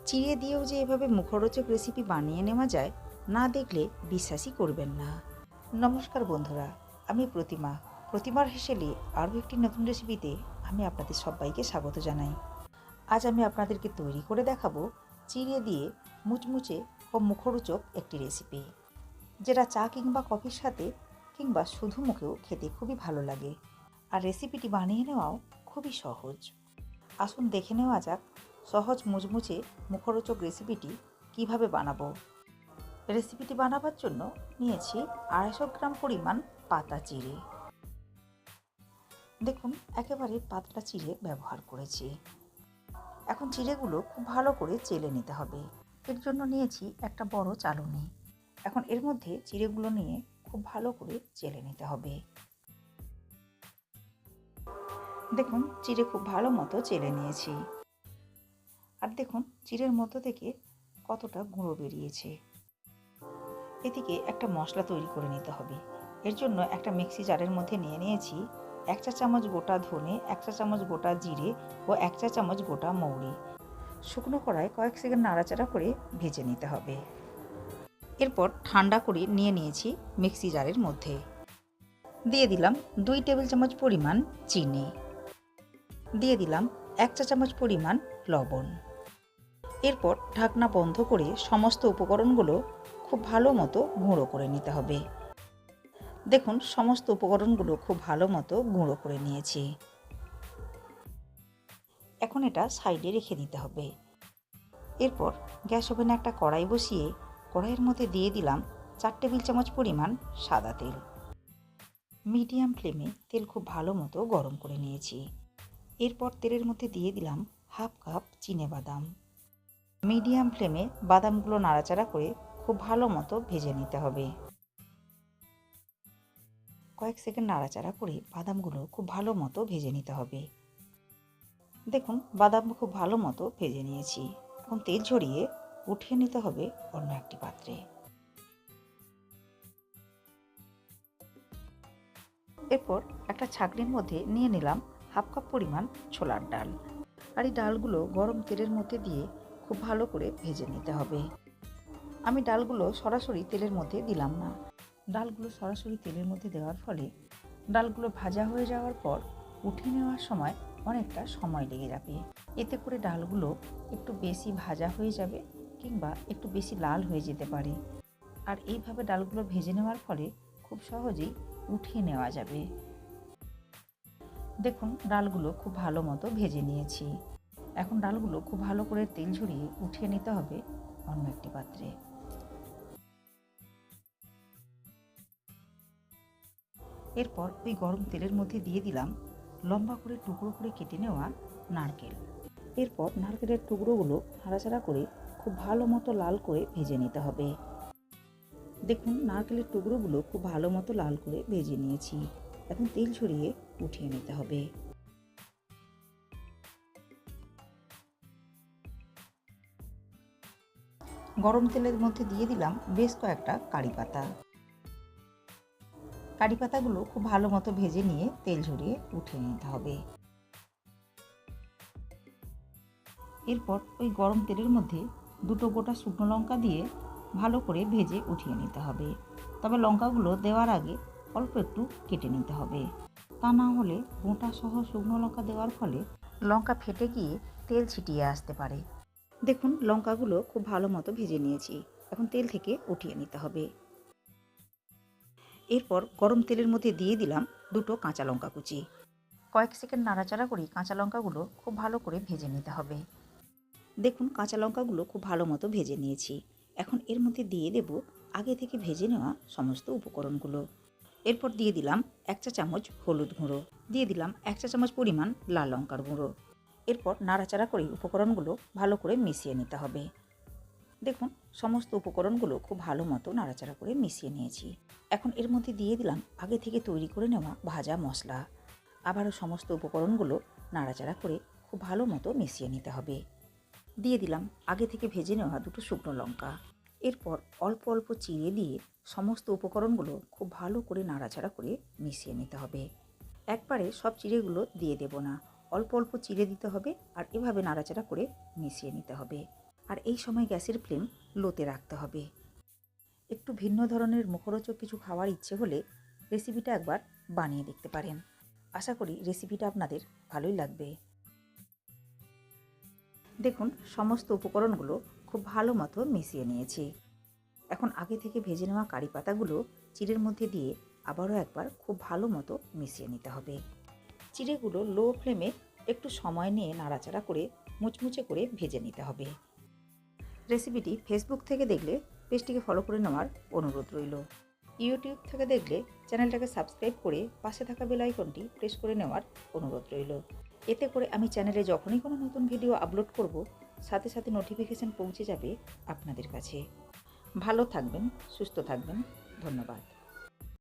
চিড়ে দিয়েও যে এভাবে মুখরোচক রেসিপি বানিয়ে নেওয়া যায়, না দেখলে বিশ্বাসই করবেন না। নমস্কার বন্ধুরা, আমি প্রতিমার হেসেলে আরও একটি নতুন রেসিপিতে আমি আপনাদের সবাইকে স্বাগত জানাই। আজ আমি আপনাদেরকে তৈরি করে দেখাবো চিড়ে দিয়ে মুচমুচে ও মুখরোচক একটি রেসিপি, যেটা চা কিংবা কফির সাথে কিংবা শুধু মুখেও খেতে খুবই ভালো লাগে। আর রেসিপিটি বানিয়ে নেওয়াও খুবই সহজ। আসুন দেখে নেওয়া যাক সহজ মুচমুচে মুখরোচক রেসিপিটি কিভাবে বানাবো। রেসিপিটি বানাবার জন্য নিয়েছি 250 গ্রাম পরিমাণ পাতা চিড়ে। দেখুন, একেবারে পাতলা চিড়ে ব্যবহার করেছি। এখন চিড়েগুলো খুব ভালো করে চেলে নিতে হবে। এর জন্য নিয়েছি একটা বড় চালনি। এখন এর মধ্যে চিড়েগুলো নিয়ে খুব ভালো করে চেলে নিতে হবে। দেখুন, চিড়ে খুব ভালো মতো চেলে নিয়েছি। আর দেখুন চিড়ের মধ্যে থেকে কতটা গুঁড়ো বেরিয়েছে। এদিকে একটা মশলা তৈরি করে নিতে হবে। এর জন্য একটা মিক্সি জারের মধ্যে নিয়ে নিয়েছি 1 চা চামচ গোটা ধনে, 1 চা চামচ গোটা জিরে ও 1 চা চামচ গোটা মৌরি। শুকনো কড়ায় কয়েক সেকেন্ড নাড়াচাড়া করে ভেজে নিতে হবে। এরপর ঠান্ডা করে নিয়ে নিয়েছি মিক্সি জারের মধ্যে। দিয়ে দিলাম 2 টেবিল চামচ পরিমাণ চিনি। দিয়ে দিলাম 1 চা চামচ পরিমাণ লবণ। এরপর ঢাকনা বন্ধ করে সমস্ত উপকরণগুলো খুব ভালো মতো গুঁড়ো করে নিতে হবে। দেখুন, সমস্ত উপকরণগুলো খুব ভালো মতো গুঁড়ো করে নিয়েছি। এখন এটা সাইডে রেখে দিতে হবে। এরপর গ্যাস ওভেনে একটা কড়াই বসিয়ে কড়াইয়ের মধ্যে দিয়ে দিলাম 4 টেবিল চামচ পরিমাণ সাদা তেল। মিডিয়াম ফ্লেমে তেল খুব ভালো মতো গরম করে নিয়েছি। এরপর তেলের মধ্যে দিয়ে দিলাম হাফ কাপ চিনেবাদাম। মিডিয়াম ফ্লেমে বাদামগুলো নাড়াচাড়া করে খুব ভালো মতো ভেজে নিতে হবে। কয়েক সেকেন্ড নাড়াচাড়া করে বাদামগুলো খুব ভালো মতো ভেজে নিতে হবে। দেখুন, বাদাম খুব ভালো মতো ভেজে নিয়েছি। এখন তেল ঝরিয়ে উঠিয়ে নিতে হবে অন্য একটি পাত্রে। এরপর একটা ছাঁকনির মধ্যে নিয়ে নিলাম হাফ কাপ পরিমাণ ছোলার ডাল। আর এই ডালগুলো গরম তেলের মধ্যে দিয়ে খুব ভালো করে ভেজে নিতে হবে। আমি ডালগুলো সরাসরি তেলের মধ্যে দিলাম না। ডালগুলো সরাসরি তেলের মধ্যে দেওয়ার ফলে ডালগুলো ভাজা হয়ে যাওয়ার পর উঠিয়ে নেওয়ার সময় অনেকটা সময় লেগে যাবে। এতে করে ডালগুলো একটু বেশি ভাজা হয়ে যাবে কিংবা একটু বেশি লাল হয়ে যেতে পারে। আর এইভাবে ডালগুলো ভেজে নেওয়ার ফলে খুব সহজেই উঠিয়ে নেওয়া যাবে। দেখুন, ডালগুলো খুব ভালো মতো ভেজে নিয়েছি। এখন ডালগুলো খুব ভালো করে তেল ঝরিয়ে উঠিয়ে নিতে হবে অন্য একটি পাত্রে। এরপর ওই গরম তেলের মধ্যে দিয়ে দিলাম লম্বা করে টুকরো করে কেটে নেওয়া নারকেল। এরপর নারকেলের টুকরোগুলো নাড়াচাড়া করে খুব ভালো মতো লাল করে ভেজে নিতে হবে। দেখুন, নারকেলের টুকরোগুলো খুব ভালো মতো লাল করে ভেজে নিয়েছি। এখন তেল ঝরিয়ে উঠিয়ে নিতে হবে। গরম তেলের মধ্যে দিয়ে দিলাম বেশ কয়েকটা কারি পাতা। কারি পাতাগুলো খুব ভালো মতো ভেজে নিয়ে তেল ঝরিয়ে উঠিয়ে নিতে হবে। এরপর ওই গরম তেলের মধ্যে 2টো গোটা শুকনো লঙ্কা দিয়ে ভালো করে ভেজে উঠিয়ে নিতে হবে। তবে লঙ্কাগুলো দেওয়ার আগে অল্প একটু কেটে নিতে হবে, তা না হলে গোটা সহ শুকনো লঙ্কা দেওয়ার ফলে লঙ্কা ফেটে গিয়ে তেল ছিটিয়ে আসতে পারে। দেখুন, লঙ্কাগুলো খুব ভালো মতো ভেজে নিয়েছি। এখন তেল থেকে উঠিয়ে নিতে হবে। এরপর গরম তেলের মধ্যে দিয়ে দিলাম 2টো কাঁচা লঙ্কা কুচি। কয়েক সেকেন্ড নাড়াচাড়া করে কাঁচা লঙ্কাগুলো খুব ভালো করে ভেজে নিতে হবে। দেখুন, কাঁচা লঙ্কাগুলো খুব ভালো মতো ভেজে নিয়েছি। এখন এর মধ্যে দিয়ে দেব আগে থেকে ভেজে নেওয়া সমস্ত উপকরণগুলো। এরপর দিয়ে দিলাম 1 চা চামচ হলুদ গুঁড়ো। দিয়ে দিলাম 1 চা চামচ পরিমাণ লাল লঙ্কার গুঁড়ো। এরপর নাড়াচাড়া করে উপকরণগুলো ভালো করে মিশিয়ে নিতে হবে। দেখুন, সমস্ত উপকরণগুলো খুব ভালো মতো নাড়াচাড়া করে মিশিয়ে নিয়েছি। এখন এর মধ্যে দিয়ে দিলাম আগে থেকে তৈরি করে নেওয়া ভাজা মশলা। আবারও সমস্ত উপকরণগুলো নাড়াচাড়া করে খুব ভালো মতো মিশিয়ে নিতে হবে। দিয়ে দিলাম আগে থেকে ভেজে নেওয়া 2টো শুকনো লঙ্কা। এরপর অল্প অল্প চিড়ে দিয়ে সমস্ত উপকরণগুলো খুব ভালো করে নাড়াচাড়া করে মিশিয়ে নিতে হবে। একবারে সব চিড়েগুলো দিয়ে দেব না, অল্প অল্প চিড়ে দিতে হবে আর এভাবে নাড়াচাড়া করে মিশিয়ে নিতে হবে। আর এই সময় গ্যাসের ফ্লেম লোতে রাখতে হবে। একটু ভিন্ন ধরনের মুখরোচক কিছু খাওয়ার ইচ্ছে হলে রেসিপিটা একবার বানিয়ে দেখতে পারেন। আশা করি রেসিপিটা আপনাদের ভালোই লাগবে। দেখুন সমস্ত উপকরণগুলো খুব ভালো মতো মিশিয়ে নিয়েছি। এখন আগে থেকে ভেজে নেওয়া কারি পাতাগুলো চিড়ের মধ্যে দিয়ে আবারও একবার খুব ভালো মতো মিশিয়ে নিতে হবে। চিড়েগুলো লো ফ্লেমে একটু সময় নিয়ে নাড়াচাড়া করে মুচমুচে করে ভেজে নিতে হবে। রেসিপিটি ফেসবুক থেকে দেখলে পেজটিকে ফলো করে নেওয়ার অনুরোধ রইল। ইউটিউব থেকে দেখলে চ্যানেলটাকে সাবস্ক্রাইব করে পাশে থাকা বেল আইকনটি প্রেস করে নেওয়ার অনুরোধ রইল। এতে করে আমি চ্যানেলে যখনই কোনো নতুন ভিডিও আপলোড করব সাথে সাথে নোটিফিকেশান পৌঁছে যাবে আপনাদের কাছে। ভালো থাকবেন, সুস্থ থাকবেন। ধন্যবাদ।